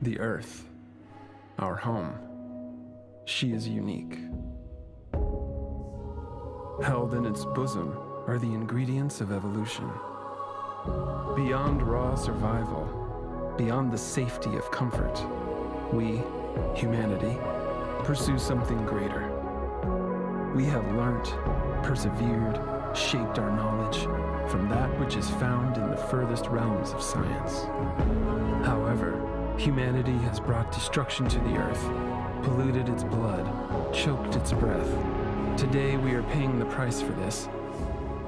The Earth, our home, she is unique. Held in its bosom are the ingredients of evolution. Beyond raw survival, beyond the safety of comfort, we, humanity, pursue something greater. We have learnt, persevered, shaped our knowledge from that which is found in the furthest realms of science. However, humanity has brought destruction to the earth, polluted its blood, choked its breath. Today we are paying the price for this.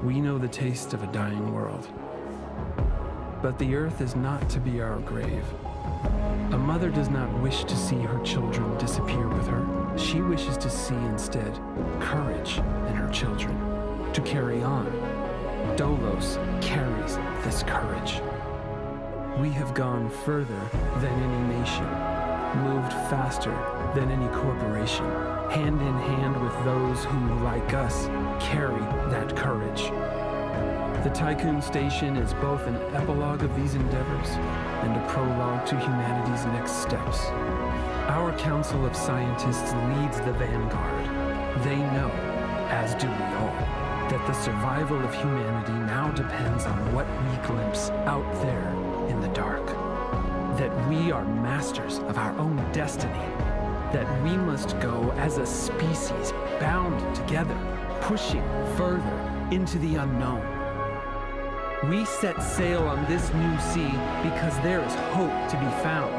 We know the taste of a dying world. But the earth is not to be our grave. A mother does not wish to see her children disappear with her. She wishes to see instead courage in her children, to carry on. Dolos carries this courage. We have gone further than any nation, moved faster than any corporation, hand in hand with those who, like us, carry that courage. The Tycoon Station is both an epilogue of these endeavors and a prologue to humanity's next steps. Our Council of Scientists leads the vanguard. They know, as do we all, that the survival of humanity now depends on what we glimpse out there in the dark. That we are masters of our own destiny. That we must go as a species bound together, pushing further into the unknown. We set sail on this new sea because there is hope to be found,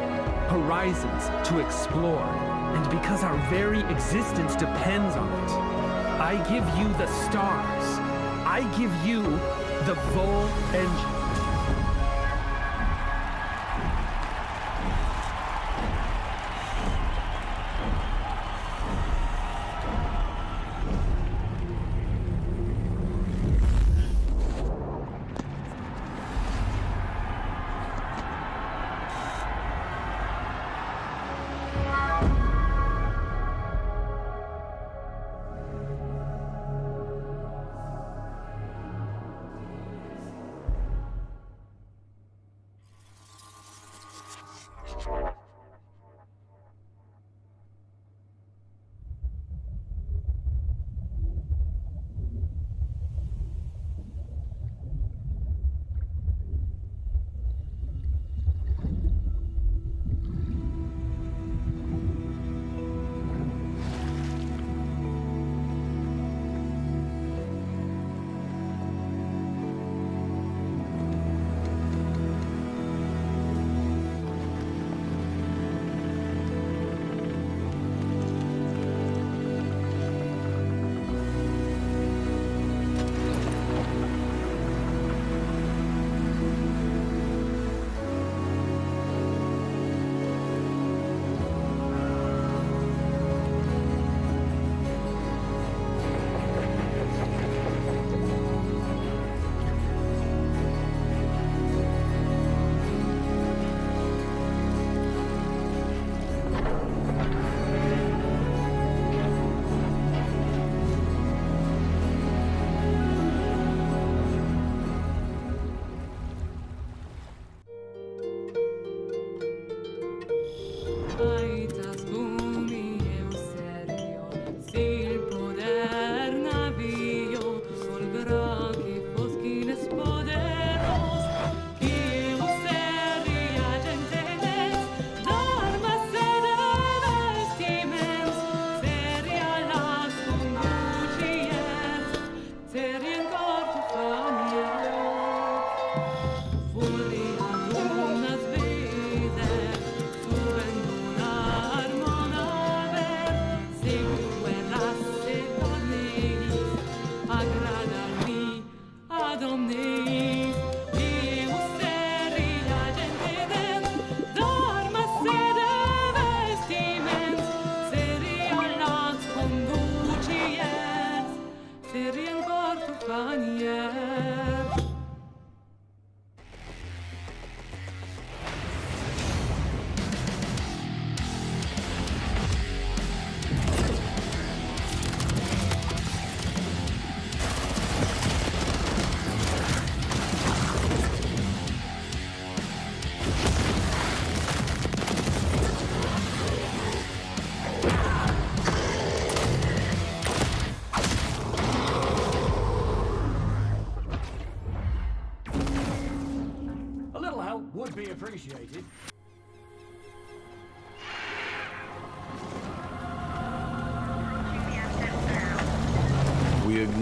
horizons to explore, and because our very existence depends on it. I give you the stars. I give you the Vol engine.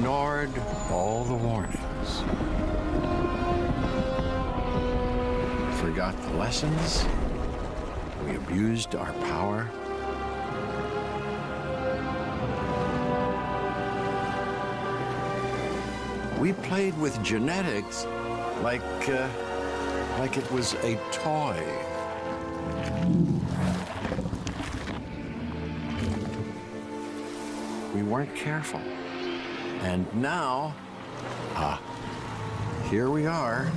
ignored all the warnings. Forgot the lessons. We abused our power. We played with genetics like it was a toy. We weren't careful. And now, here we are.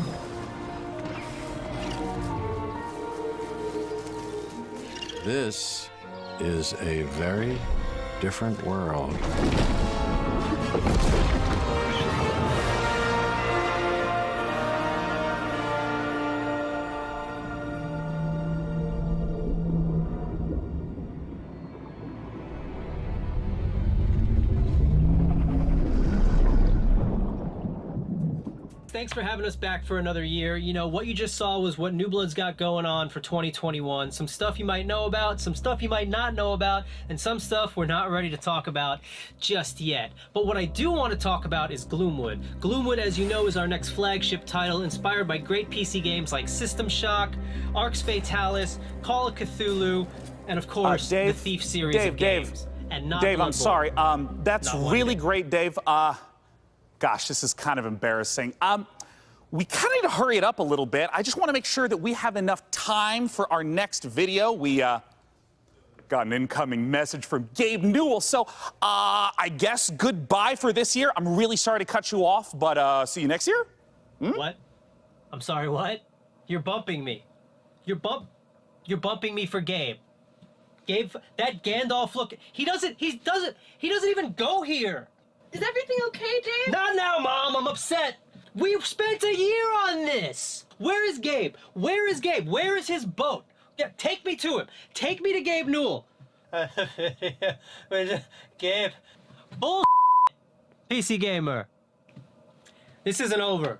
This is a very different world. Thanks for having us back for another year. You know, what you just saw was what New Blood's got going on for 2021. Some stuff you might know about, some stuff you might not know about, and some stuff we're not ready to talk about just yet. But what I do want to talk about is Gloomwood. Gloomwood, as you know, is our next flagship title, inspired by great PC games like System Shock, Arx Fatalis, Call of Cthulhu, and of course, the Thief series of games. And not Dave, Bloodborne. I'm sorry. That's Not really one bit. great, Dave. Gosh, this is kind of embarrassing. We kind of need to hurry it up a little bit. I just want to make sure that we have enough time for our next video. We got an incoming message from Gabe Newell. So I guess goodbye for this year. I'm really sorry to cut you off, but see you next year. What? I'm sorry, what? You're bumping me. You're bumping me for Gabe. Gabe, that Gandalf look, he doesn't even go here. Is everything okay, Dave? Not now, Mom, I'm upset. We've spent a year on this. Where is Gabe? Where is Gabe? Where is his boat? Yeah, take me to him. Take me to Gabe Newell. Gabe. Bull. PC Gamer. This isn't over.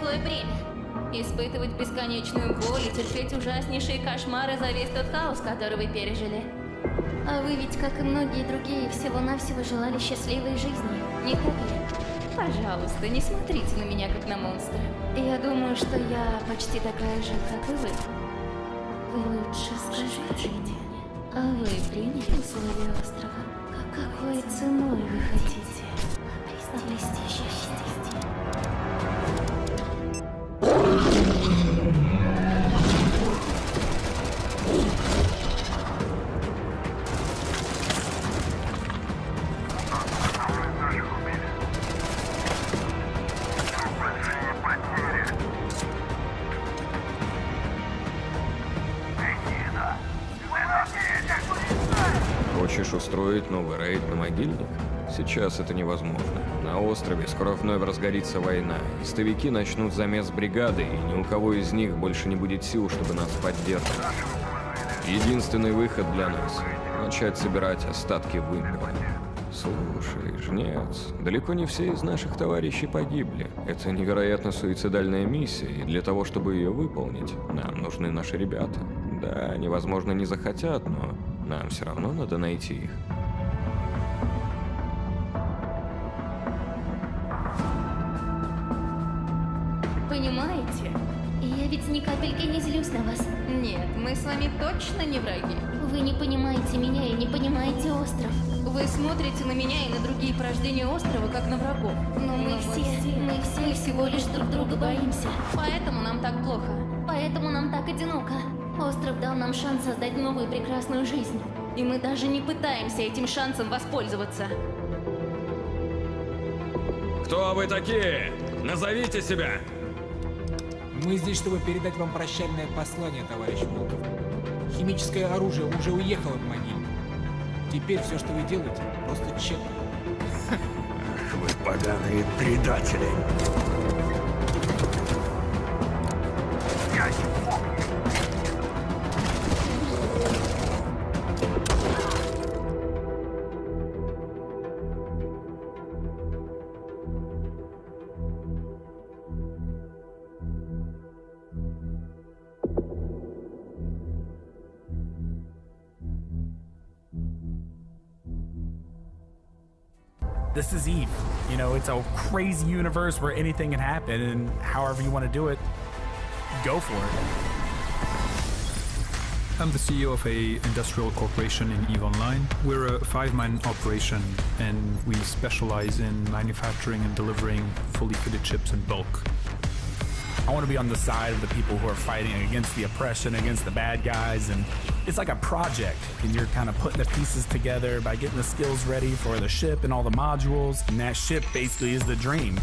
такое бремя. Испытывать бесконечную боль и терпеть ужаснейшие кошмары за весь тот хаос, который вы пережили. А вы ведь, как и многие другие, всего-навсего желали счастливой жизни, не так ли? Пожалуйста, не смотрите на меня, как на монстра. Я думаю, что я почти такая же, как и вы. Вы лучше скажите мне, а вы приняли условия острова? Какой ценой вы хотите обрести счастье? новый рейд на могильник? Сейчас это невозможно. На острове скоро вновь разгорится война. Истовики начнут замес бригады, и ни у кого из них больше не будет сил, чтобы нас поддерживать. Единственный выход для нас — начать собирать остатки вымпела. Слушай, жнец, далеко не все из наших товарищей погибли. Это невероятно суицидальная миссия, и для того, чтобы ее выполнить, нам нужны наши ребята. Да, они, возможно, не захотят, но нам все равно надо найти их. Понимаете? Я ведь ни капельки не злюсь на вас. Нет, мы с вами точно не враги. Вы не понимаете меня и не понимаете остров. Вы смотрите на меня и на другие порождения острова, как на врагов. Но мы все всего лишь друг друга боимся. Поэтому нам так плохо. Поэтому нам так одиноко. Остров дал нам шанс создать новую прекрасную жизнь. И мы даже не пытаемся этим шансом воспользоваться. Кто вы такие? Назовите себя! Мы здесь, чтобы передать вам прощальное послание, товарищ Волков. Химическое оружие уже уехало в могилу. Теперь все, что вы делаете, просто тщетно. Ах, вы поганые предатели. This is Eve. You know, it's a crazy universe where anything can happen, and however you want to do it, go for it. I'm the CEO of a industrial corporation in EVE Online. We're a 5-man operation, and we specialize in manufacturing and delivering fully fitted chips in bulk. I want to be on the side of the people who are fighting against the oppression, against the bad guys, and it's like a project, and you're kind of putting the pieces together by getting the skills ready for the ship and all the modules, and that ship basically is the dream.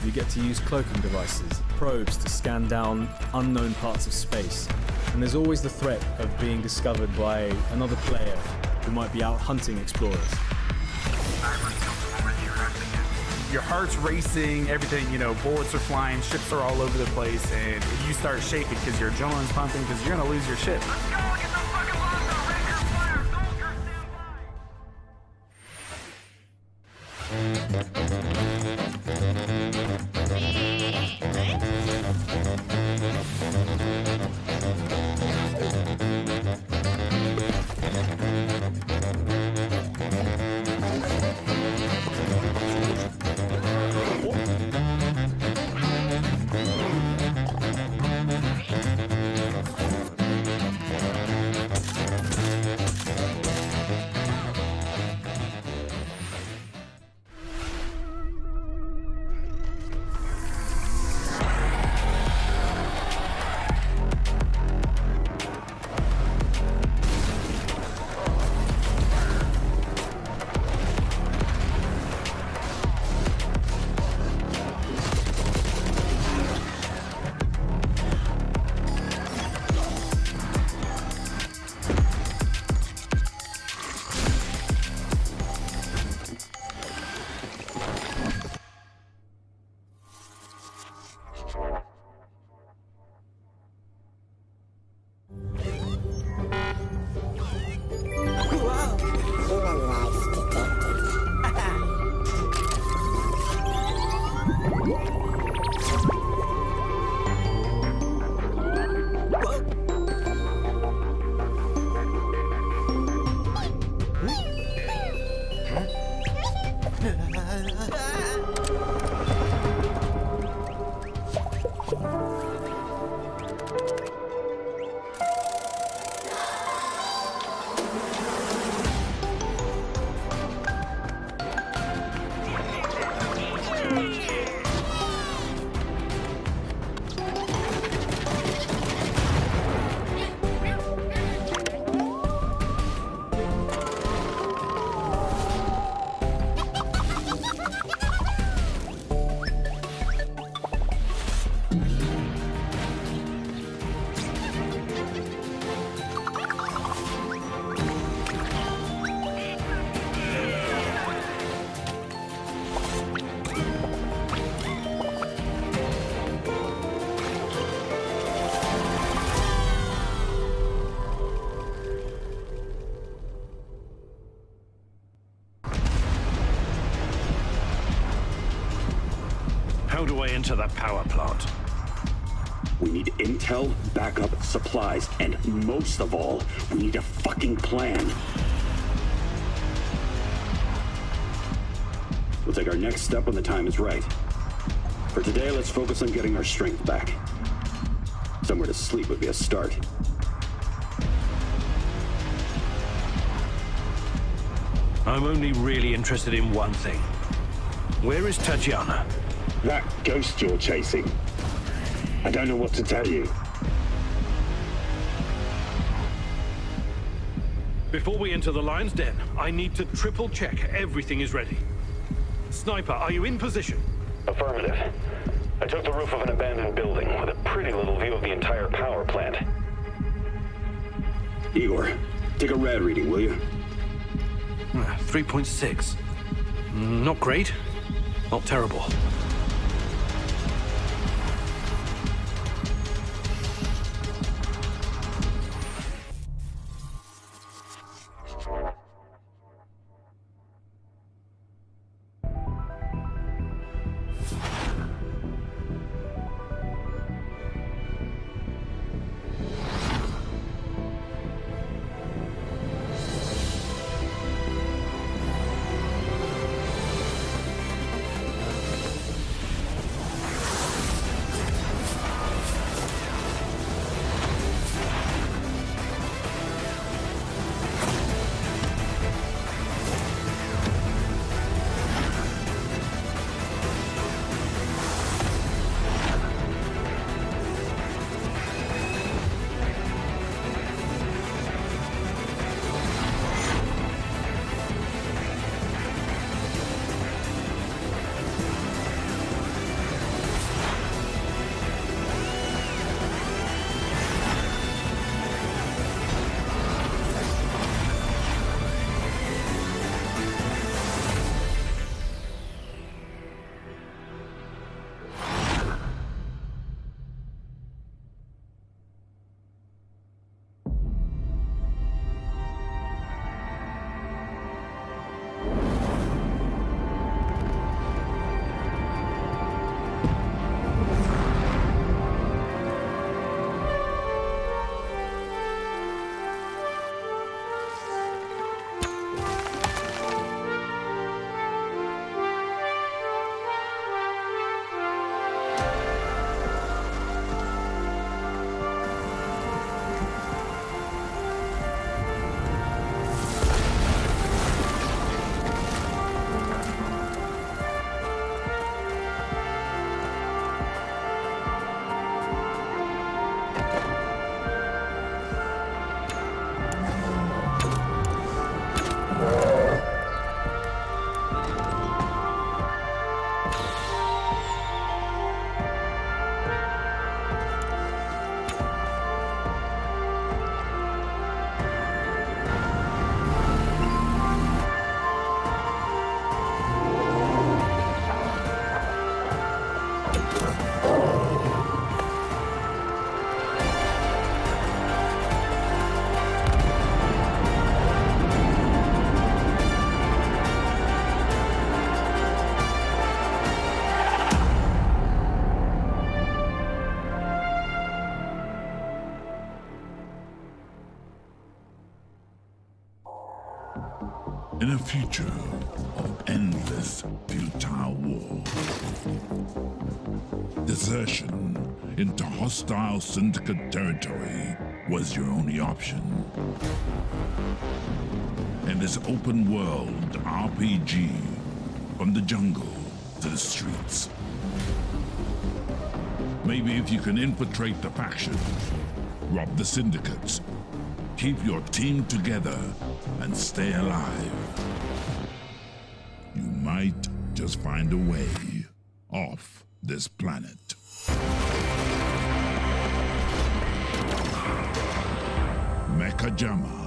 You get to use cloaking devices, probes to scan down unknown parts of space, and there's always the threat of being discovered by another player who might be out hunting explorers. Your heart's racing, everything, you know, bullets are flying, ships are all over the place, and you start shaking because your adrenaline's pumping because you're gonna lose your ship. Let's go! Get the fucking launcher! Ranger fire! Soldiers How do I enter that power plant? We need intel, backup, supplies, and most of all, we need a fucking plan. We'll take our next step when the time is right. For today, let's focus on getting our strength back. Somewhere to sleep would be a start. I'm only really interested in one thing. Where is Tatiana? That ghost you're chasing. I don't know what to tell you. Before we enter the lion's den, I need to triple check everything is ready. Sniper, are you in position? Affirmative. I took the roof of an abandoned building with a pretty little view of the entire power plant. Igor, take a rad reading, will you? 3.6. Not great, not terrible. In a future of endless futile war, desertion into hostile syndicate territory was your only option. In this open world RPG, from the jungle to the streets, maybe if you can infiltrate the factions, rob the syndicates, keep your team together, and stay alive, you might just find a way off this planet. Mecha Jammer.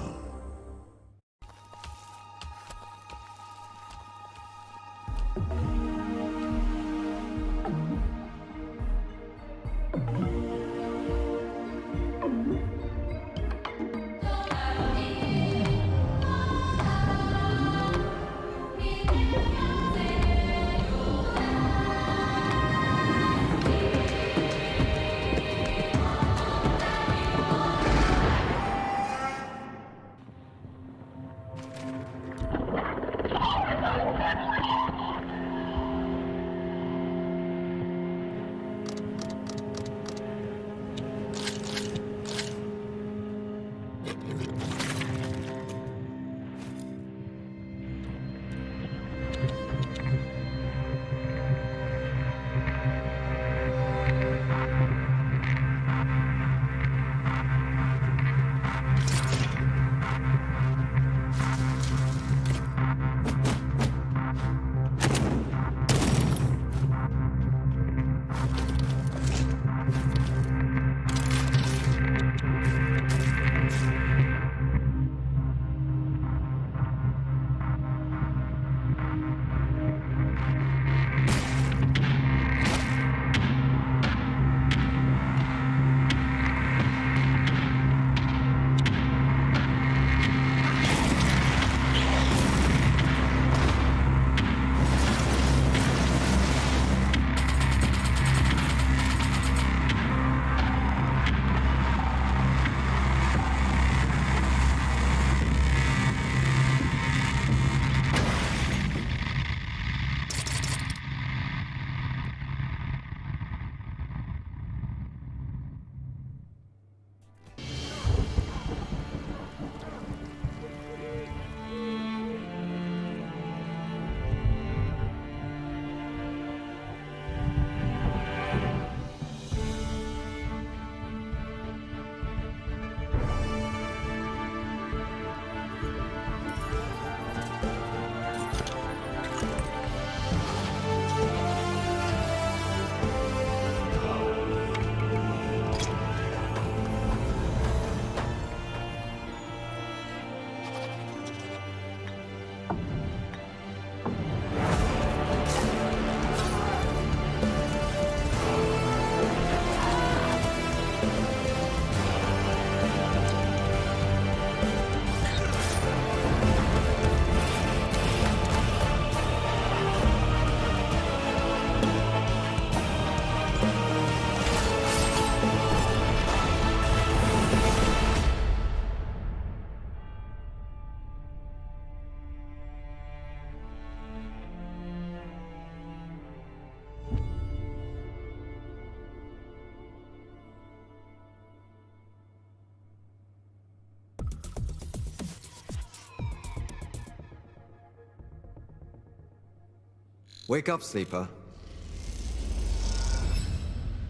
Wake up, sleeper.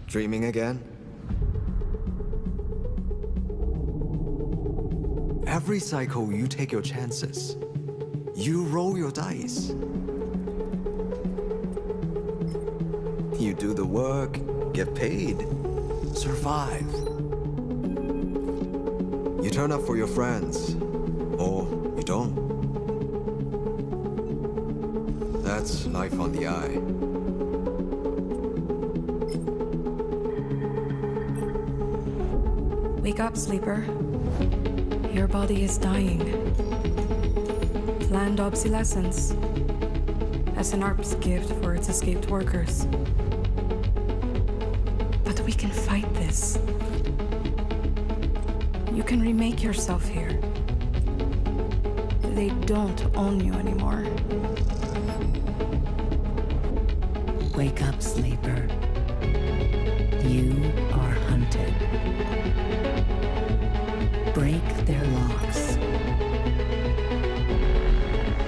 Dreaming again? Every cycle, you take your chances. You roll your dice. You do the work, get paid, survive. You turn up for your friends, or you don't. That's life on the eye. Wake up, sleeper. Your body is dying. Planned obsolescence. SNRP's gift for its escaped workers. But we can fight this. You can remake yourself here. They don't own you anymore. Wake up, sleeper. You are hunted. Break their locks.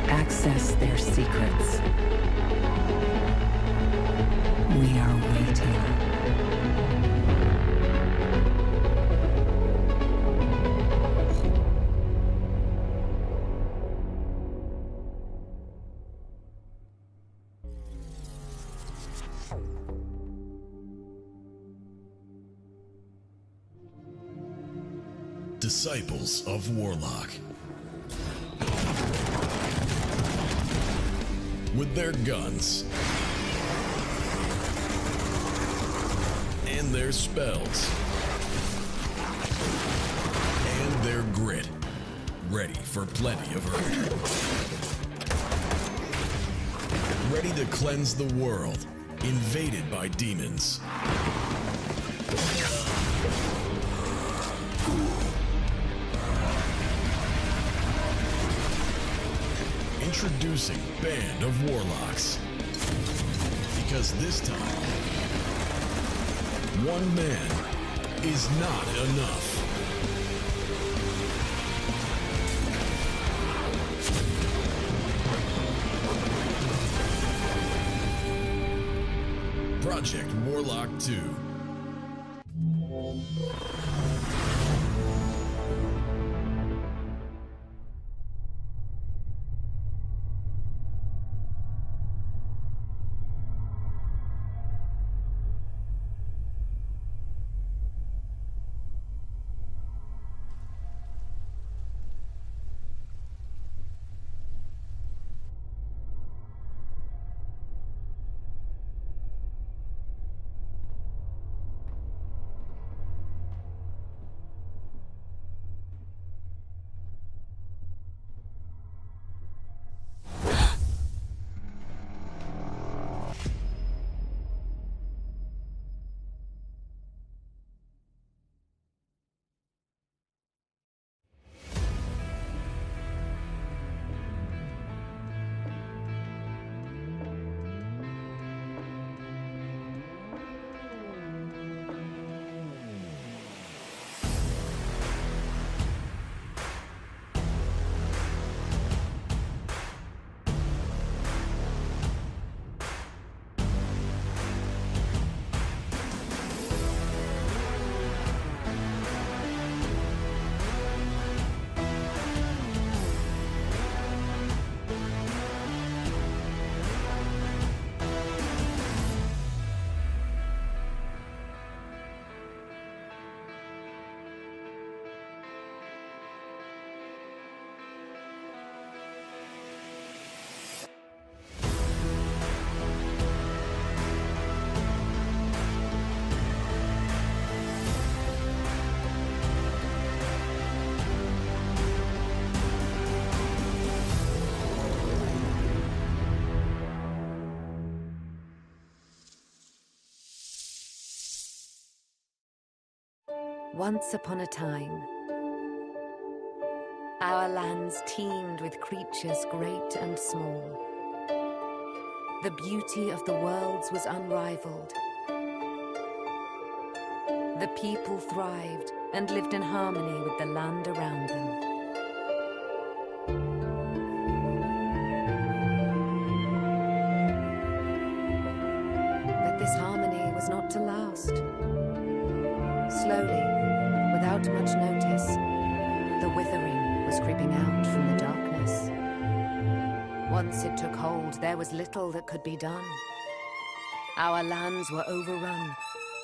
Access their secrets. We are waiting. Disciples of Warlock. With their guns and their spells and their grit, ready for plenty of hurt. Ready to cleanse the world, invaded by demons. Introducing Band of Warlocks. Because this time, one man is not enough. Project Warlock II. Once upon a time, our lands teemed with creatures great and small. The beauty of the worlds was unrivaled. The people thrived and lived in harmony with the land around them. lost. Slowly, without much notice, the withering was creeping out from the darkness. Once it took hold, there was little that could be done. Our lands were overrun,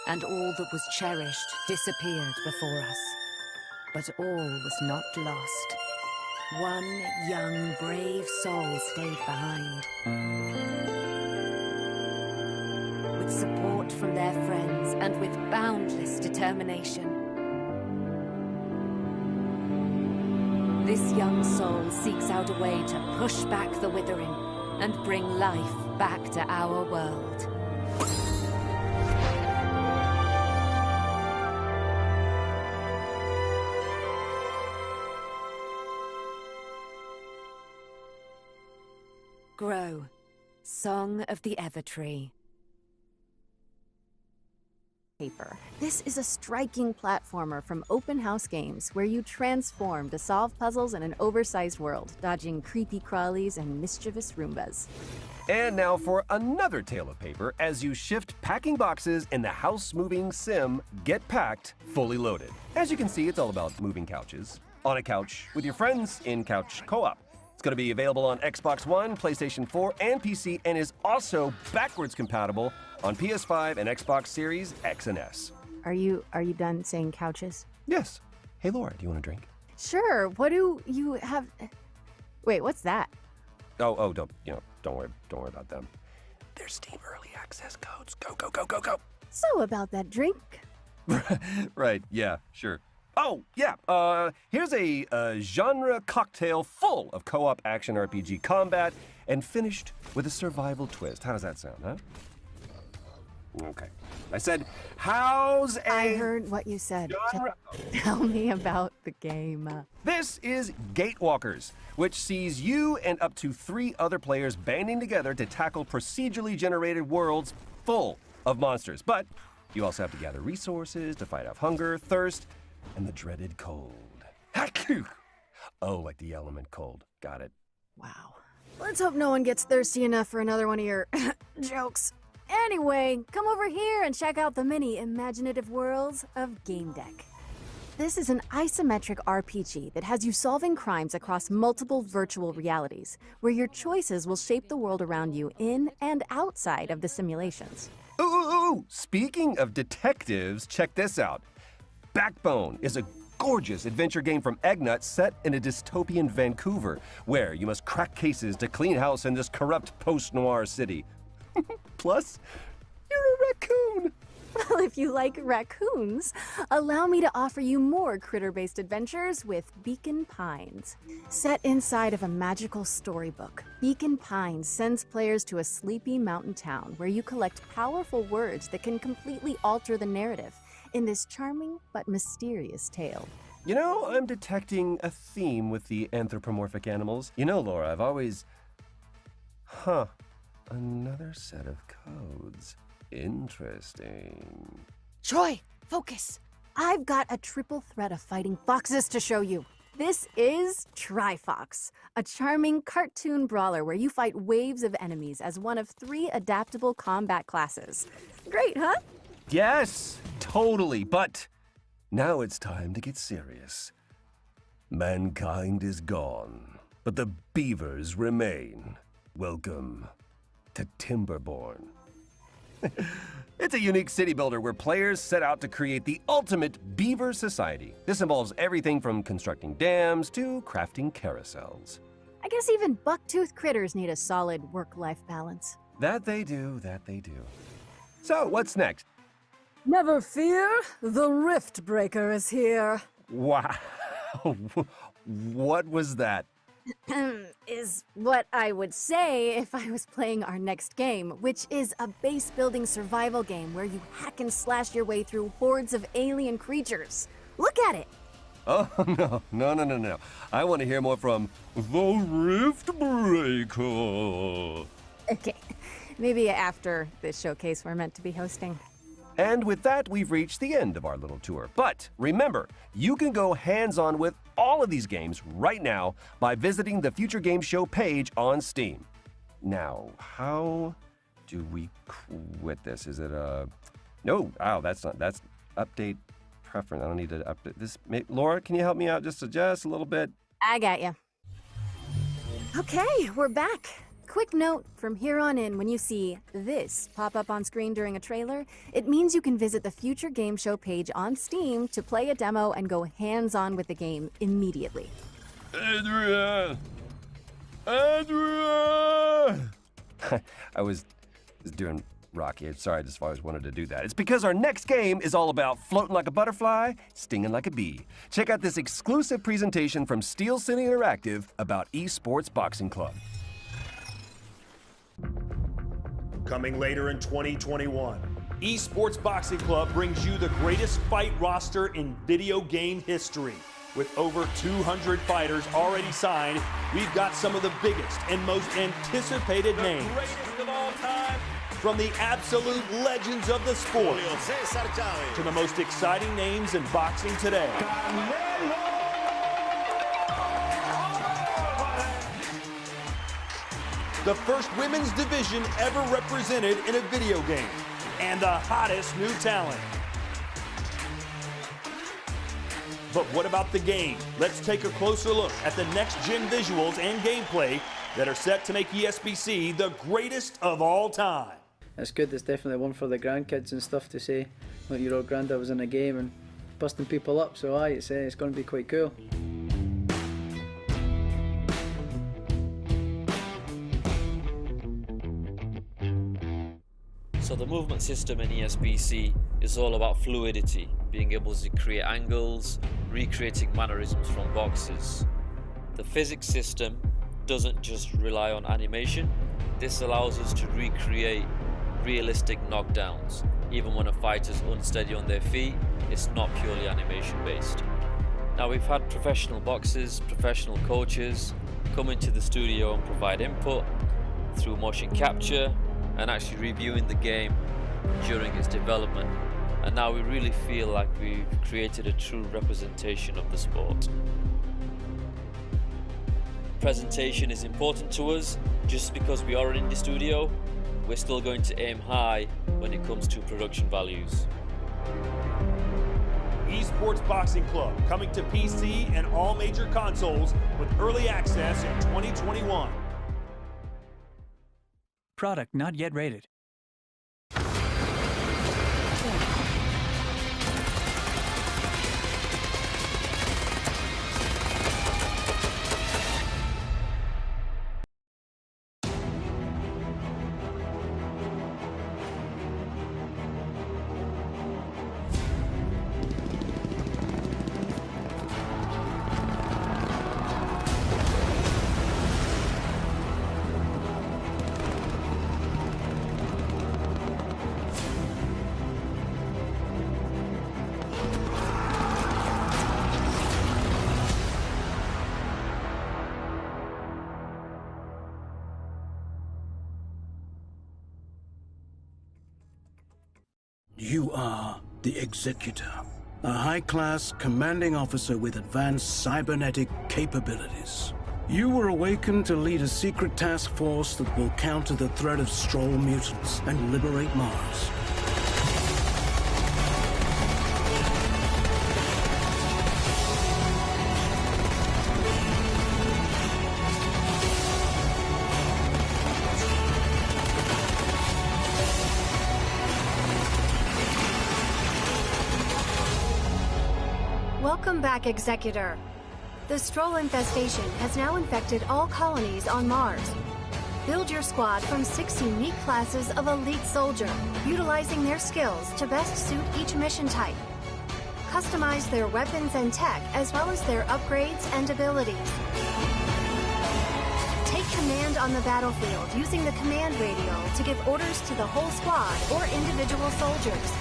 and all that was cherished disappeared before us. But all was not lost. One young, brave soul stayed behind. With support from their friends and with boundless determination. This young soul seeks out a way to push back the withering and bring life back to our world. Grow, Song of the Evertree. Paper. This is a striking platformer from Open House Games where you transform to solve puzzles in an oversized world, dodging creepy crawlies and mischievous Roombas. And now for another tale of paper as you shift packing boxes in the house-moving sim Get Packed Fully Loaded. As you can see, it's all about moving couches. On a couch with your friends in couch co-op. It's going to be available on Xbox One, PlayStation 4, and PC, and is also backwards compatible on PS5 and Xbox Series X and S. Are you done saying couches? Yes. Hey, Laura, do you want a drink? Sure. What do you have? Wait, what's that? Oh, don't worry about them. They're Steam Early Access codes. Go. So about that drink. Right, yeah, sure. Oh, yeah, here's a genre cocktail full of co-op action RPG combat and finished with a survival twist. How does that sound, huh? Okay. I said, how's a... I heard what you said. Genre... Tell me about the game. This is Gatewalkers, which sees you and up to 3 other players banding together to tackle procedurally generated worlds full of monsters. But you also have to gather resources to fight off hunger, thirst, and the dreaded cold. Haku! Oh, like the element cold. Got it. Wow. Let's hope no one gets thirsty enough for another one of your jokes. Anyway, come over here and check out the many imaginative worlds of Game Deck. This is an isometric RPG that has you solving crimes across multiple virtual realities, where your choices will shape the world around you in and outside of the simulations. Ooh! Speaking of detectives, check this out. Backbone is a gorgeous adventure game from Eggnut set in a dystopian Vancouver, where you must crack cases to clean house in this corrupt post-noir city. Plus, you're a raccoon. Well, if you like raccoons, allow me to offer you more critter-based adventures with Beacon Pines. Set inside of a magical storybook, Beacon Pines sends players to a sleepy mountain town where you collect powerful words that can completely alter the narrative in this charming but mysterious tale. You know, I'm detecting a theme with the anthropomorphic animals. You know, Laura, I've always... Another set of codes. Interesting. Troy, focus! I've got a triple threat of fighting foxes to show you. This is Trifox, a charming cartoon brawler where you fight waves of enemies as one of 3 adaptable combat classes. Great, huh? Yes, totally, but now it's time to get serious. Mankind is gone, but the beavers remain. Welcome to Timberborn. It's a unique city builder where players set out to create the ultimate beaver society. This involves everything from constructing dams to crafting carousels. I guess even buck-toothed critters need a solid work-life balance. That they do. So, what's next? Never fear, the Rift Breaker is here. Wow. What was that? Is what I would say if I was playing our next game, which is a base-building survival game where you hack and slash your way through hordes of alien creatures. Look at it! Oh, no. I want to hear more from the Rift Breaker. Okay, maybe after this showcase we're meant to be hosting. And with that, we've reached the end of our little tour. But remember, you can go hands-on with all of these games right now by visiting the Future Game Show page on Steam. Now, how do we quit this? Is it No, wow, that's update preference. I don't need to update this. Laura, can you help me out just a little bit? I got you. Okay, we're back. Quick note, from here on in, when you see this pop up on screen during a trailer, it means you can visit the Future Game Show page on Steam to play a demo and go hands-on with the game immediately. Andrea! I was doing Rocky. I'm sorry, I just always wanted to do that. It's because our next game is all about floating like a butterfly, stinging like a bee. Check out this exclusive presentation from Steel City Interactive about Esports Boxing Club. Coming later in 2021, Esports Boxing Club brings you the greatest fight roster in video game history. With over 200 fighters already signed, we've got some of the biggest and most anticipated names. Greatest of all time. From the absolute legends of the sport to the most exciting names in boxing today. The first women's division ever represented in a video game, and the hottest new talent. But what about the game? Let's take a closer look at the next-gen visuals and gameplay that are set to make ESBC the greatest of all time. It's good. It's definitely one for the grandkids and stuff to say, like your old granddad was in a game and busting people up. So it's going to be quite cool. So the movement system in ESBC is all about fluidity, being able to create angles, recreating mannerisms from boxes. The physics system doesn't just rely on animation. This allows us to recreate realistic knockdowns. Even when a fighter's unsteady on their feet, it's not purely animation based. Now we've had professional boxers, professional coaches come into the studio and provide input through motion capture and actually reviewing the game during its development. And now we really feel like we've created a true representation of the sport. Presentation is important to us. Just because we are in the studio, we're still going to aim high when it comes to production values. Esports Boxing Club coming to PC and all major consoles with early access in 2021. Product not yet rated. You are the Executor, a high-class commanding officer with advanced cybernetic capabilities. You were awakened to lead a secret task force that will counter the threat of Stroll mutants and liberate Mars. Welcome back, Executor. The Stroll infestation has now infected all colonies on Mars. Build your squad from 6 unique classes of elite soldier, utilizing their skills to best suit each mission type. Customize their weapons and tech, as well as their upgrades and abilities. Take command on the battlefield using the command radio to give orders to the whole squad or individual soldiers.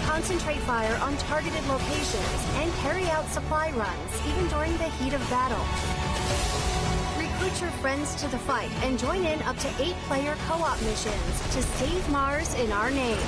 Concentrate fire on targeted locations and carry out supply runs even during the heat of battle. Recruit your friends to the fight and join in up to 8-player co-op missions to save Mars in our name.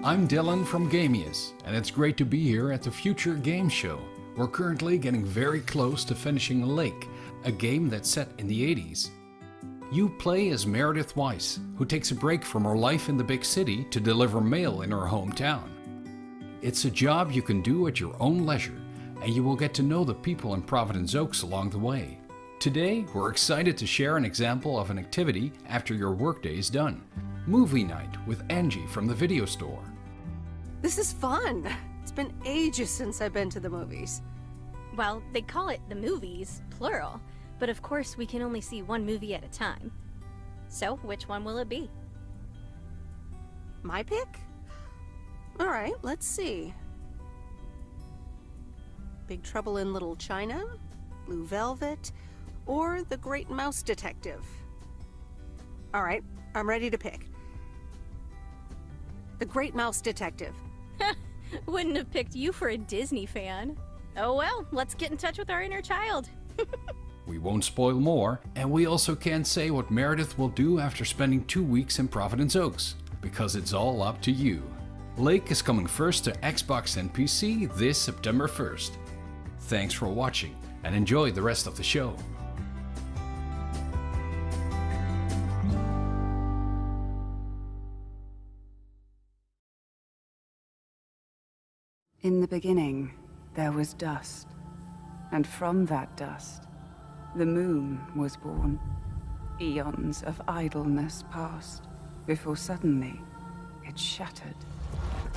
I'm Dylan from Gamius, and it's great to be here at the Future Game Show. We're currently getting very close to finishing Lake, a game that's set in the 80s. You play as Meredith Weiss, who takes a break from her life in the big city to deliver mail in her hometown. It's a job you can do at your own leisure, and you will get to know the people in Providence Oaks along the way. Today, we're excited to share an example of an activity after your workday is done. Movie night with Angie from the video store. This is fun. It's been ages since I've been to the movies. Well, they call it the movies, plural, but of course we can only see one movie at a time. So, which one will it be? My pick? All right, let's see. Big Trouble in Little China, Blue Velvet, or The Great Mouse Detective. All right, I'm ready to pick. The Great Mouse Detective. Wouldn't have picked you for a Disney fan. Oh well, let's get in touch with our inner child. We won't spoil more, and we also can't say what Meredith will do after spending 2 weeks in Providence Oaks, because it's all up to you. Lake is coming first to Xbox and PC this September 1st. Thanks for watching, and enjoy the rest of the show. In the beginning, there was dust, and from that dust, the moon was born. Eons of idleness passed, before suddenly it shattered.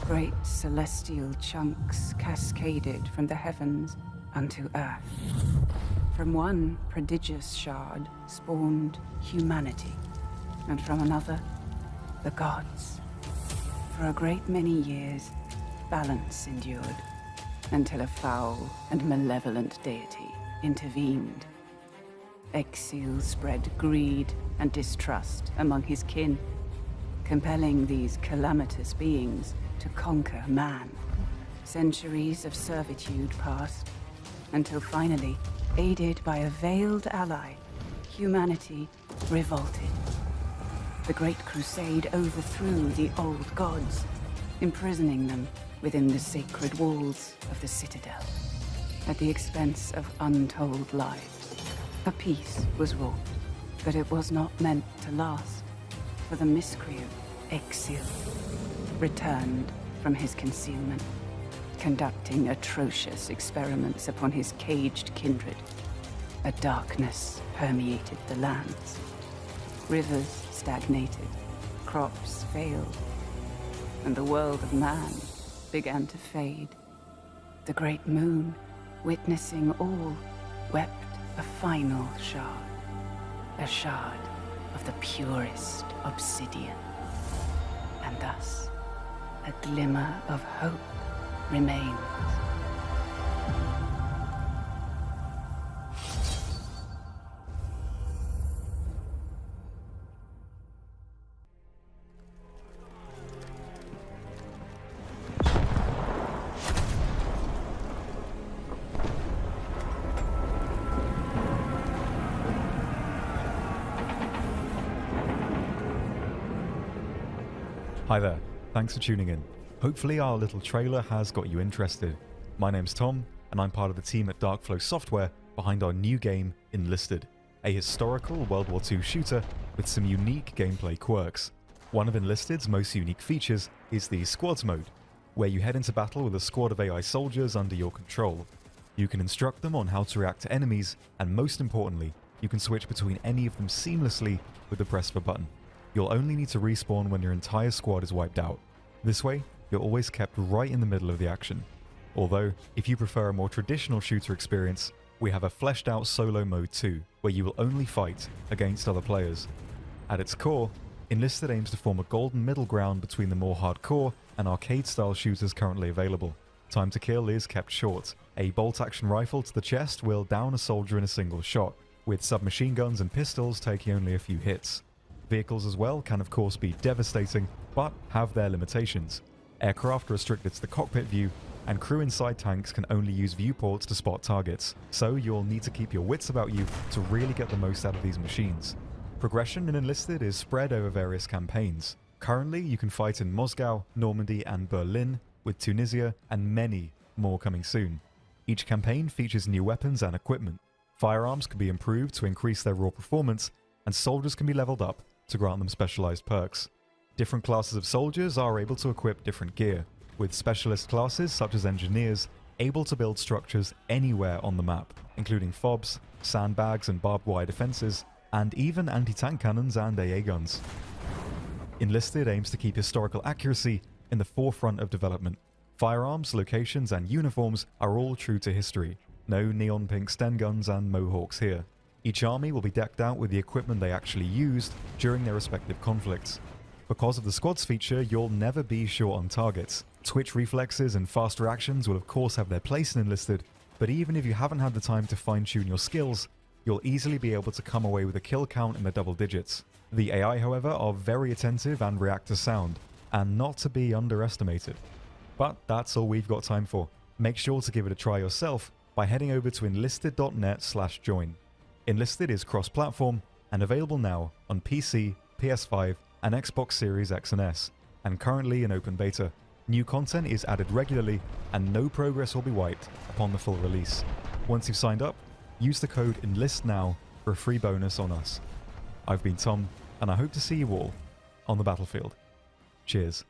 Great celestial chunks cascaded from the heavens unto earth. From one prodigious shard spawned humanity, and from another, the gods. For a great many years, balance endured, until a foul and malevolent deity intervened. Exile spread greed and distrust among his kin, compelling these calamitous beings to conquer man. Centuries of servitude passed, until finally, aided by a veiled ally, humanity revolted. The Great Crusade overthrew the old gods, imprisoning them within the sacred walls of the Citadel. At the expense of untold lives, a peace was wrought, but it was not meant to last, for the miscreant, Exile, returned from his concealment, conducting atrocious experiments upon his caged kindred. A darkness permeated the lands. Rivers stagnated, crops failed, and the world of man began to fade. The great moon, witnessing all, wept a final shard. A shard of the purest obsidian. And thus, a glimmer of hope remains. Hi there, thanks for tuning in. Hopefully our little trailer has got you interested. My name's Tom, and I'm part of the team at Darkflow Software behind our new game, Enlisted, a historical World War II shooter with some unique gameplay quirks. One of Enlisted's most unique features is the Squads mode, where you head into battle with a squad of AI soldiers under your control. You can instruct them on how to react to enemies, and most importantly, you can switch between any of them seamlessly with the press of a button. You'll only need to respawn when your entire squad is wiped out. This way, you're always kept right in the middle of the action. Although, if you prefer a more traditional shooter experience, we have a fleshed out solo mode too, where you will only fight against other players. At its core, Enlisted aims to form a golden middle ground between the more hardcore and arcade-style shooters currently available. Time to kill is kept short. A bolt-action rifle to the chest will down a soldier in a single shot, with submachine guns and pistols taking only a few hits. Vehicles as well can of course be devastating, but have their limitations. Aircraft are restricted to the cockpit view, and crew inside tanks can only use viewports to spot targets, so you'll need to keep your wits about you to really get the most out of these machines. Progression in Enlisted is spread over various campaigns. Currently, you can fight in Moscow, Normandy and Berlin, with Tunisia and many more coming soon. Each campaign features new weapons and equipment. Firearms can be improved to increase their raw performance, and soldiers can be leveled up to grant them specialized perks. Different classes of soldiers are able to equip different gear, with specialist classes such as engineers able to build structures anywhere on the map, including FOBs, sandbags and barbed wire defenses, and even anti-tank cannons and AA guns. Enlisted aims to keep historical accuracy in the forefront of development. Firearms, locations and uniforms are all true to history. No neon pink Sten guns and mohawks here. Each army will be decked out with the equipment they actually used during their respective conflicts. Because of the squads feature, you'll never be short on targets. Twitch reflexes and fast reactions will of course have their place in Enlisted, but even if you haven't had the time to fine-tune your skills, you'll easily be able to come away with a kill count in the double digits. The AI, however, are very attentive and react to sound, and not to be underestimated. But that's all we've got time for. Make sure to give it a try yourself by heading over to enlisted.net/join. Enlisted is cross-platform and available now on PC, PS5 and Xbox Series X and S, and currently in open beta. New content is added regularly and no progress will be wiped upon the full release. Once you've signed up, use the code ENLISTNOW for a free bonus on us. I've been Tom, and I hope to see you all on the battlefield. Cheers.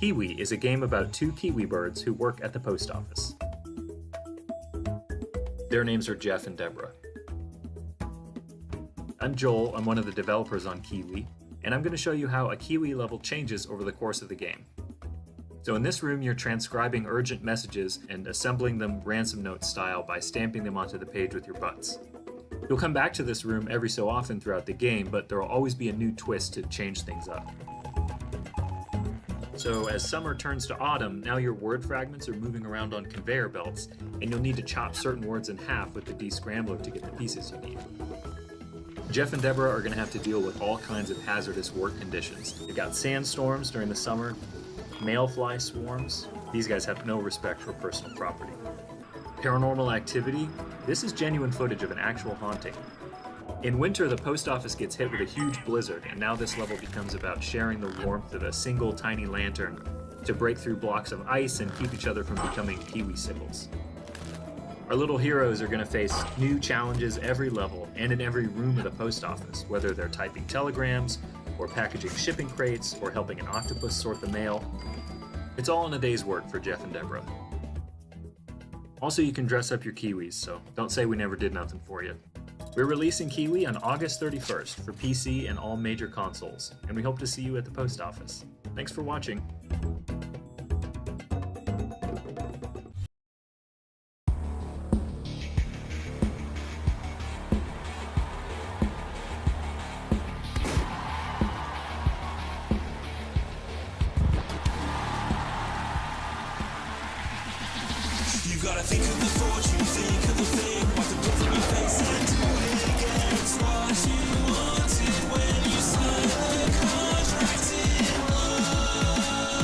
Keywe is a game about two kiwi birds who work at the post office. Their names are Jeff and Deborah. I'm Joel, I'm one of the developers on Keywe, and I'm going to show you how a Keywe level changes over the course of the game. So in this room, you're transcribing urgent messages and assembling them ransom note style by stamping them onto the page with your butts. You'll come back to this room every so often throughout the game, but there will always be a new twist to change things up. So as summer turns to autumn, now your word fragments are moving around on conveyor belts, and you'll need to chop certain words in half with the descrambler to get the pieces you need. Jeff and Deborah are going to have to deal with all kinds of hazardous work conditions. They've got sandstorms during the summer, mayfly swarms. These guys have no respect for personal property. Paranormal activity. This is genuine footage of an actual haunting. In winter, the post office gets hit with a huge blizzard, and now this level becomes about sharing the warmth of a single tiny lantern to break through blocks of ice and keep each other from becoming kiwi sickles. Our little heroes are going to face new challenges every level and in every room of the post office, whether they're typing telegrams, or packaging shipping crates, or helping an octopus sort the mail. It's all in a day's work for Jeff and Deborah. Also, you can dress up your kiwis, so don't say we never did nothing for you. We're releasing Keywe on August 31st for PC and all major consoles, and we hope to see you at the post office. Thanks for watching. You gotta think of the fortune, think of the thing, what the breath in your face and do it again. It's what you wanted when you signed the contract in love.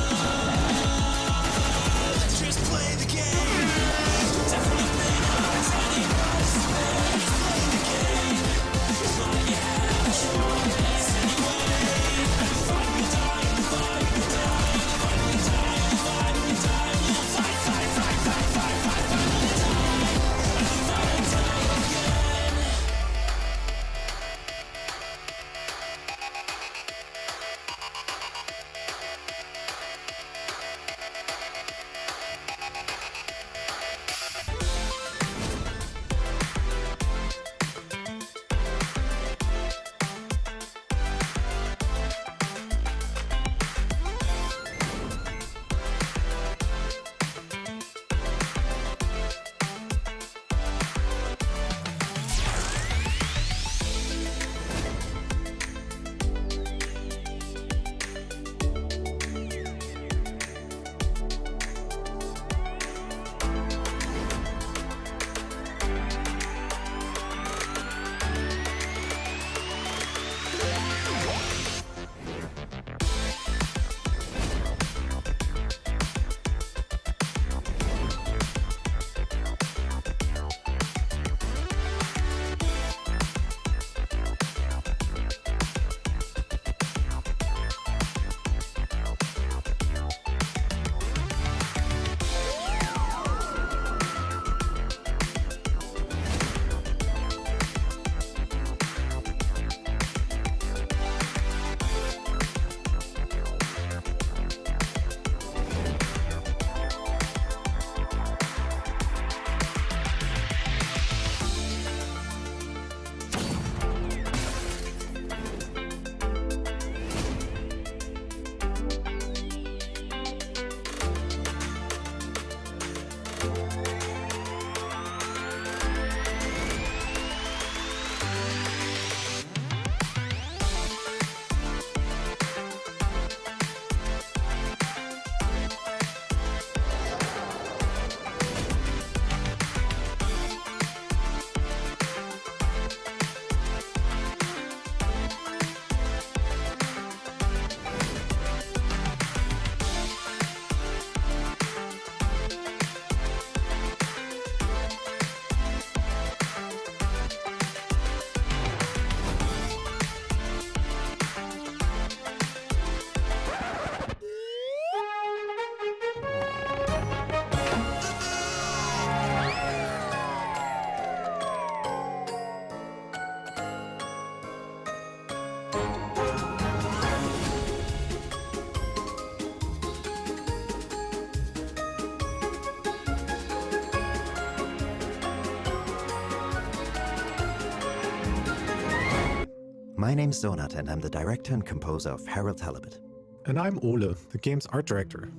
My name's Donat, and I'm the director and composer of Harold Halibut. And I'm Ole, the game's art director.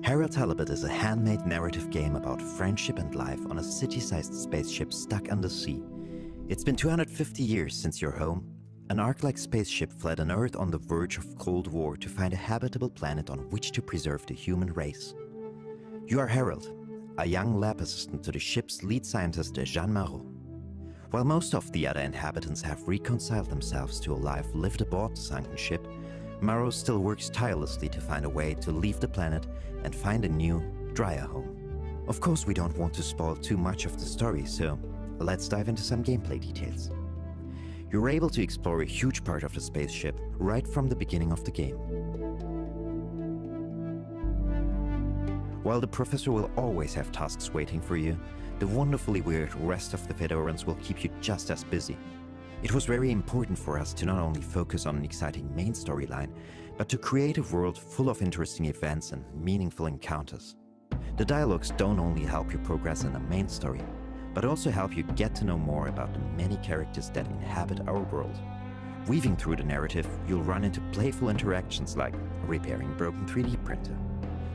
Harold Halibut is a handmade narrative game about friendship and life on a city-sized spaceship stuck undersea. It's been 250 years since your home. An Ark-like spaceship fled an Earth on the verge of Cold War to find a habitable planet on which to preserve the human race. You are Harold, a young lab assistant to the ship's lead scientist, Jean Marot. While most of the other inhabitants have reconciled themselves to a life lived aboard the sunken ship, Marot still works tirelessly to find a way to leave the planet and find a new, drier home. Of course, we don't want to spoil too much of the story, so let's dive into some gameplay details. You're able to explore a huge part of the spaceship right from the beginning of the game. While the professor will always have tasks waiting for you, the wonderfully weird rest of the Fedorans will keep you just as busy. It was very important for us to not only focus on an exciting main storyline, but to create a world full of interesting events and meaningful encounters. The dialogues don't only help you progress in the main story, but also help you get to know more about the many characters that inhabit our world. Weaving through the narrative, you'll run into playful interactions like repairing a broken 3D printer.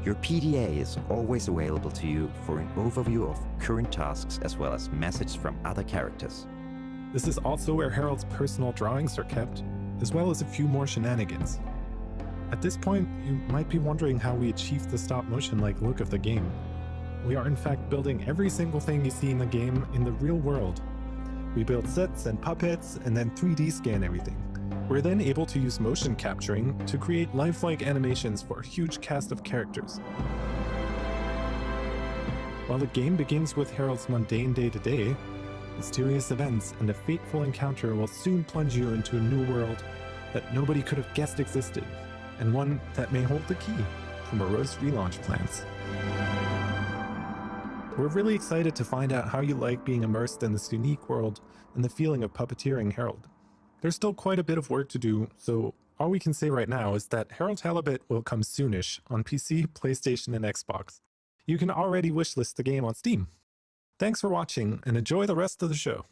Your PDA is always available to you for an overview of current tasks as well as messages from other characters. This is also where Harold's personal drawings are kept, as well as a few more shenanigans. At this point, you might be wondering how we achieved the stop-motion-like look of the game. We are in fact building every single thing you see in the game in the real world. We build sets and puppets and then 3D scan everything. We're then able to use motion capturing to create lifelike animations for a huge cast of characters. While the game begins with Harold's mundane day-to-day, mysterious events and a fateful encounter will soon plunge you into a new world that nobody could have guessed existed, and one that may hold the key to Moreau's relaunch plans. We're really excited to find out how you like being immersed in this unique world and the feeling of puppeteering Harold. There's still quite a bit of work to do, so all we can say right now is that Harold Halibut will come soonish on PC, PlayStation, and Xbox. You can already wishlist the game on Steam. Thanks for watching, and enjoy the rest of the show.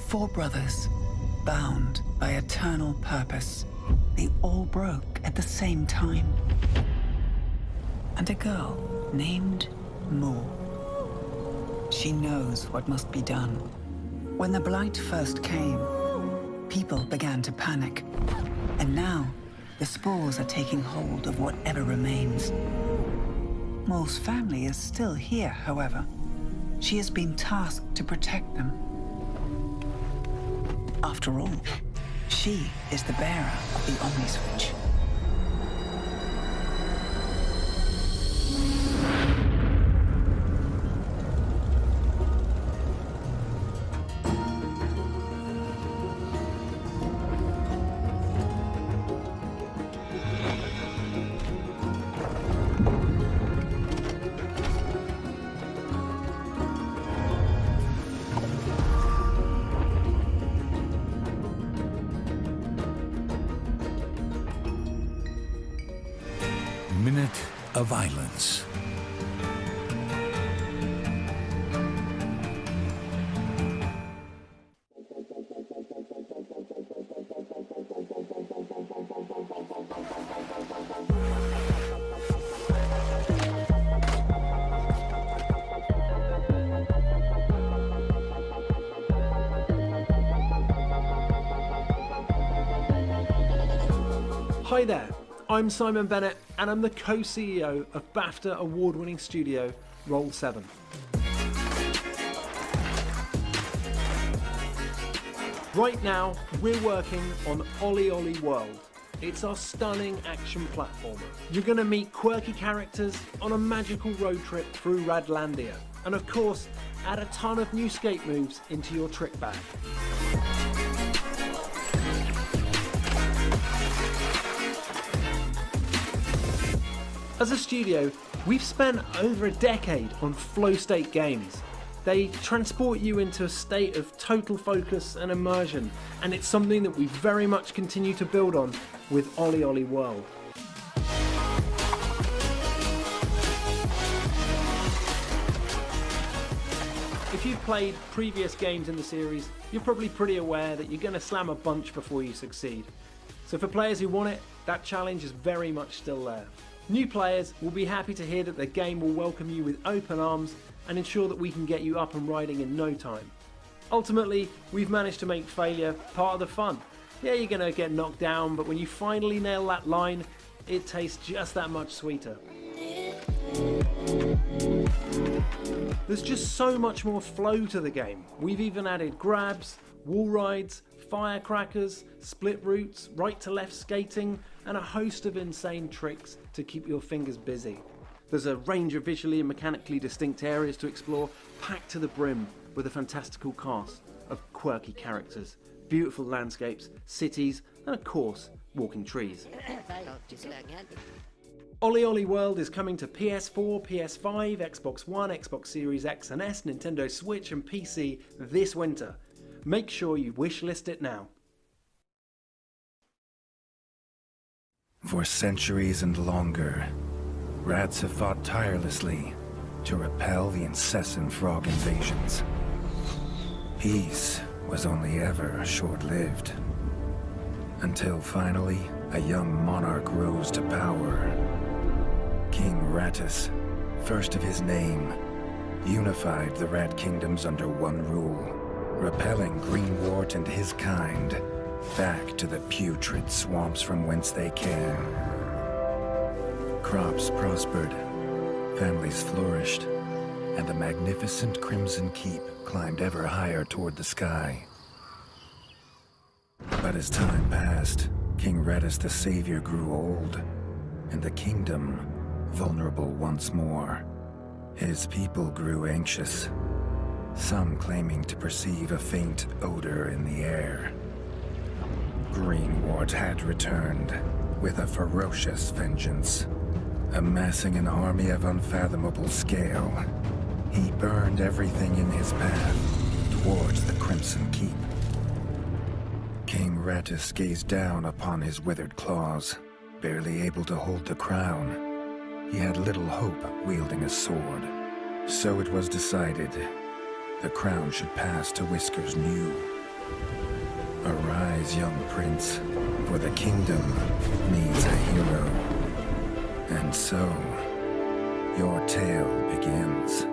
Four brothers, bound by eternal purpose. They all broke at the same time. And a girl named Mo. She knows what must be done. When the Blight first came, people began to panic. And now, the spores are taking hold of whatever remains. Mo's family is still here, however. She has been tasked to protect them. After all, she is the bearer of the Omni-Switch. Minute of Violence. Hi there, I'm Simon Bennett and I'm the co-CEO of BAFTA award-winning studio Roll7. Right now, we're working on Olli Olli World. It's our stunning action platformer. You're going to meet quirky characters on a magical road trip through Radlandia. And of course, add a ton of new skate moves into your trick bag. As a studio, we've spent over a decade on flow state games. They transport you into a state of total focus and immersion, and it's something that we very much continue to build on with Olli Olli World. If you've played previous games in the series, you're probably pretty aware that you're going to slam a bunch before you succeed. So for players who want it, that challenge is very much still there. New players will be happy to hear that the game will welcome you with open arms and ensure that we can get you up and riding in no time. Ultimately, we've managed to make failure part of the fun. Yeah, you're going to get knocked down, but when you finally nail that line, it tastes just that much sweeter. There's just so much more flow to the game. We've even added grabs, wall rides, firecrackers, split routes, right to left skating, and a host of insane tricks to keep your fingers busy. There's a range of visually and mechanically distinct areas to explore, packed to the brim with a fantastical cast of quirky characters, beautiful landscapes, cities, and of course, walking trees. Olli Olli World is coming to PS4, PS5, Xbox One, Xbox Series X and S, Nintendo Switch and PC this winter. Make sure you wishlist it now. For centuries and longer, rats have fought tirelessly to repel the incessant frog invasions. Peace was only ever short-lived, until finally a young monarch rose to power. King Rattus, first of his name, unified the Rat Kingdoms under one rule, repelling Greenwort and his kind back to the putrid swamps from whence they came. Crops prospered, families flourished, and the magnificent Crimson Keep climbed ever higher toward the sky. But as time passed, King Rattus the Savior grew old, and the kingdom vulnerable once more. His people grew anxious, some claiming to perceive a faint odor in the air. Greenwort had returned with a ferocious vengeance. Amassing an army of unfathomable scale, he burned everything in his path towards the Crimson Keep. King Rattus gazed down upon his withered claws, barely able to hold the crown. He had little hope wielding a sword. So it was decided the crown should pass to Whiskers New. Arise, young prince, for the kingdom needs a hero. And so, your tale begins.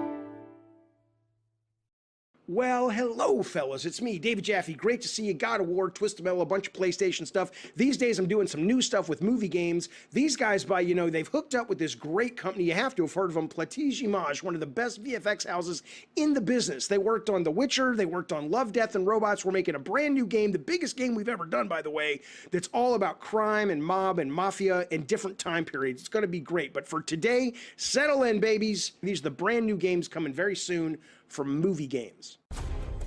Well, hello, fellas. It's me, David Jaffe. Great to see you. God of War, Twisted Metal, a bunch of PlayStation stuff. These days, I'm doing some new stuff with movie games. These guys, they've hooked up with this great company. You have to have heard of them, Plattige Image, one of the best VFX houses in the business. They worked on The Witcher. They worked on Love, Death, and Robots. We're making a brand new game, the biggest game we've ever done, by the way, that's all about crime and mob and mafia and different time periods. It's going to be great. But for today, settle in, babies. These are the brand new games coming very soon from movie games.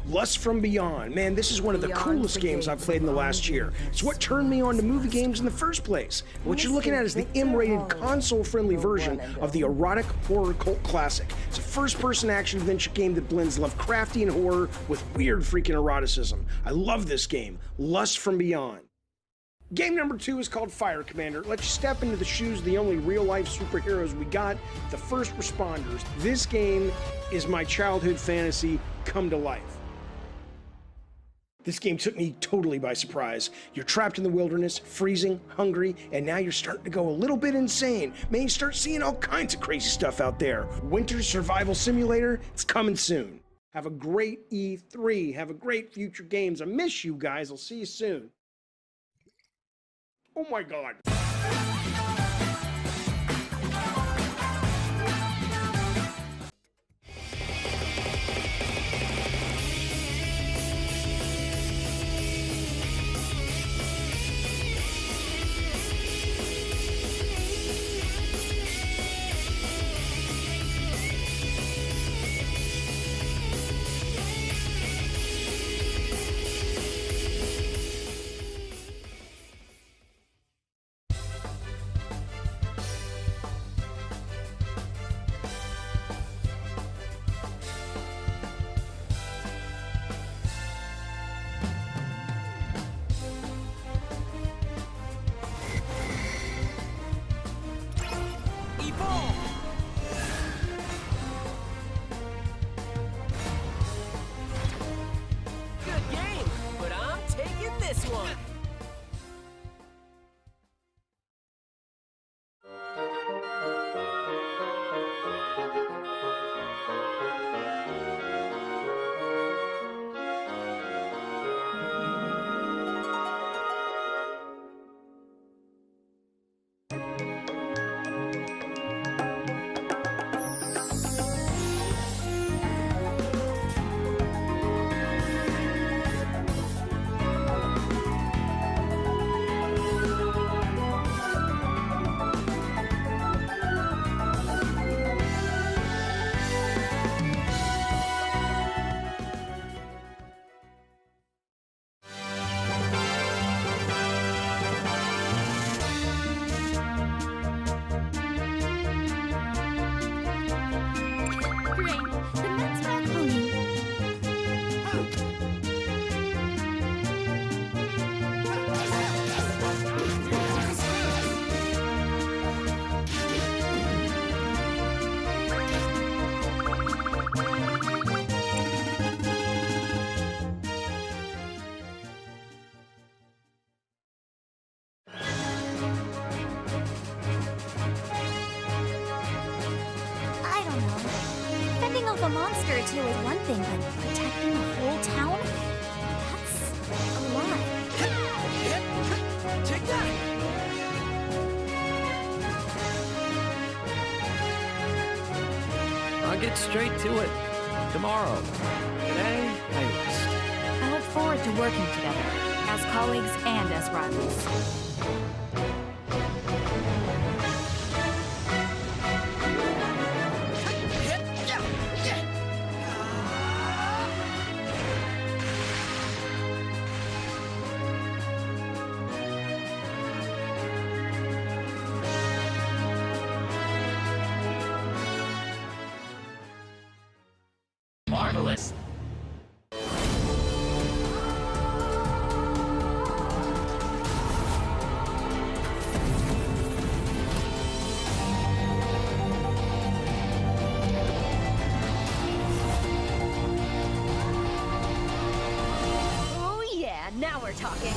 Lust from Beyond. Man, this is one of the coolest games I've played in the last year. It's what turned me on to movie games in the first place. What you're looking at is the M-rated, console-friendly version of the erotic horror cult classic. It's a first-person action-adventure game that blends Lovecraftian horror with weird freaking eroticism. I love this game, Lust from Beyond. Game number 2 is called Fire Commander. Let you step into the shoes of the only real-life superheroes we got, the first responders. This game is my childhood fantasy come to life. This game took me totally by surprise. You're trapped in the wilderness, freezing, hungry, and now you're starting to go a little bit insane. Man, you start seeing all kinds of crazy stuff out there. Winter Survival Simulator, it's coming soon. Have a great E3. Have a great future games. I miss you guys. I'll see you soon. Oh my God. one. A monster or two is one thing, but protecting the whole town? That's a lot. Take that! I'll get straight to it. Tomorrow. Today, I rest. I look forward to working together, as colleagues and as rivals. Marvelous! Oh yeah, now we're talking.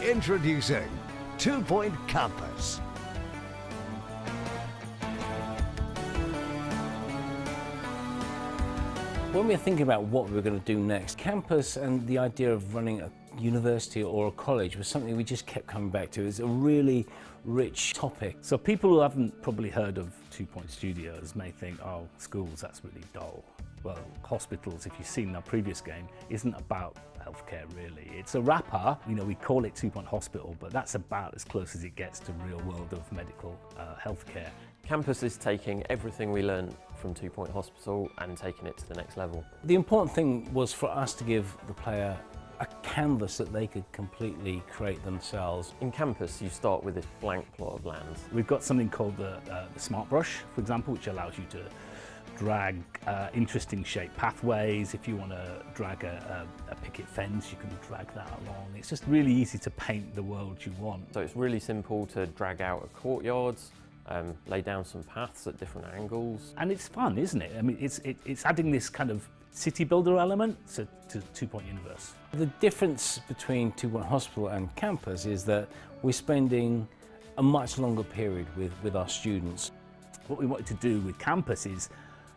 Introducing 2-Point Compass. When we're thinking about what we're going to do next, campus and the idea of running a university or a college was something we just kept coming back to. It's a really rich topic. So people who haven't probably heard of 2-Point Studios may think, oh, schools, that's really dull. Well, hospitals, if you've seen our previous game, isn't about healthcare really. It's a wrapper, you know, we call it 2-Point Hospital, but that's about as close as it gets to real world of medical healthcare. Campus is taking everything we learned from 2-Point Hospital and taking it to the next level. The important thing was for us to give the player a canvas that they could completely create themselves. In Campus, you start with this blank plot of land. We've got something called the Smart Brush, for example, which allows you to drag interesting shaped pathways. If you want to drag a picket fence, you can drag that along. It's just really easy to paint the world you want. So it's really simple to drag out a courtyard, lay down some paths at different angles. And it's fun, isn't it? I mean, it's adding this kind of city builder element to 2-Point Universe. The difference between 2-Point Hospital and Campus is that we're spending a much longer period with our students. What we wanted to do with Campus is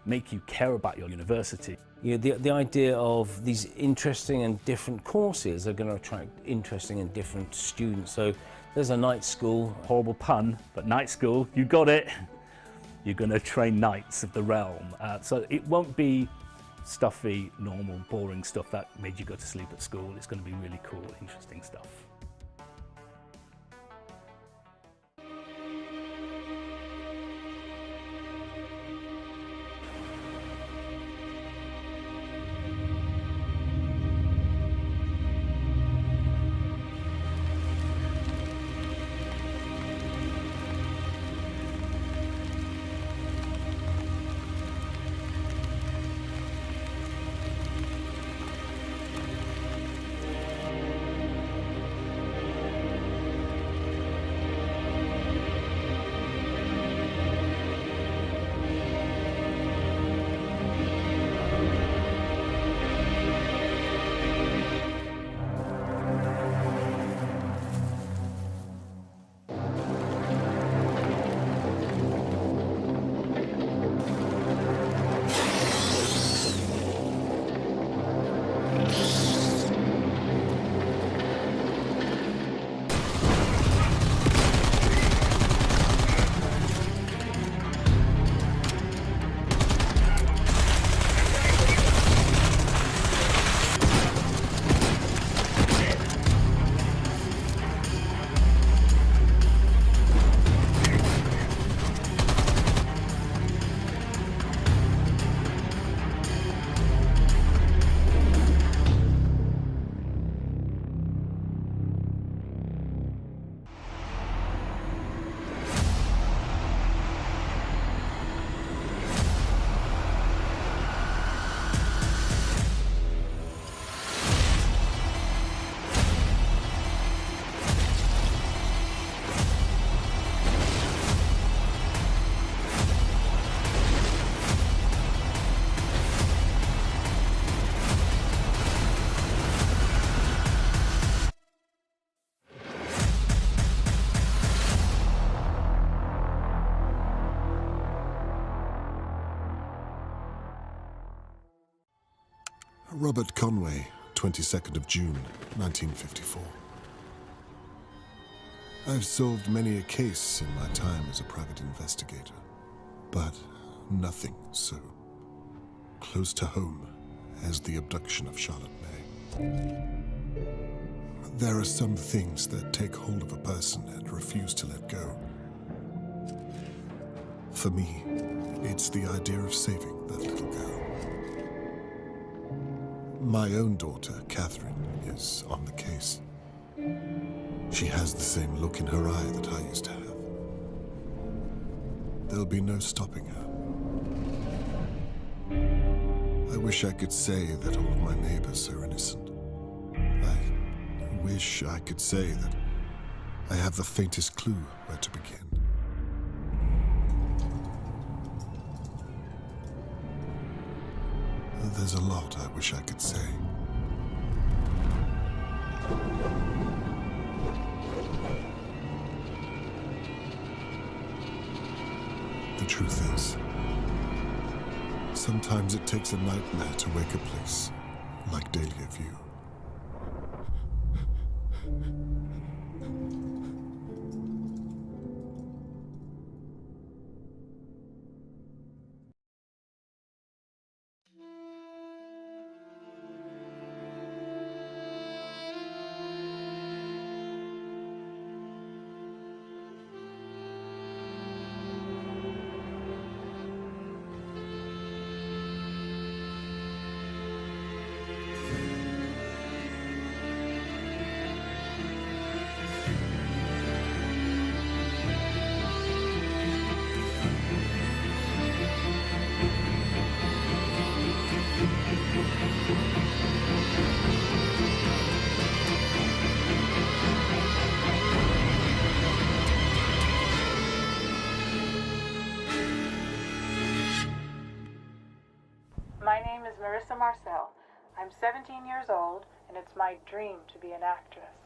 make you care about your university. You know, the idea of these interesting and different courses are going to attract interesting and different students. So there's a night school. Horrible pun, but night school, you got it. You're going to train knights of the realm. So it won't be stuffy, normal, boring stuff that made you go to sleep at school. It's going to be really cool, interesting stuff. Robert Conway, 22nd of June, 1954. I've solved many a case in my time as a private investigator, but nothing so close to home as the abduction of Charlotte May. There are some things that take hold of a person and refuse to let go. For me, it's the idea of saving that little girl. My own daughter, Catherine, is on the case. She has the same look in her eye that I used to have. There'll be no stopping her. I wish I could say that all of my neighbors are innocent. I wish I could say that I have the faintest clue where to begin. There's a lot I wish I could say. The truth is, sometimes it takes a nightmare to wake a place like Dahlia View. My name is Marissa Marcel. I'm 17 years old, and it's my dream to be an actress.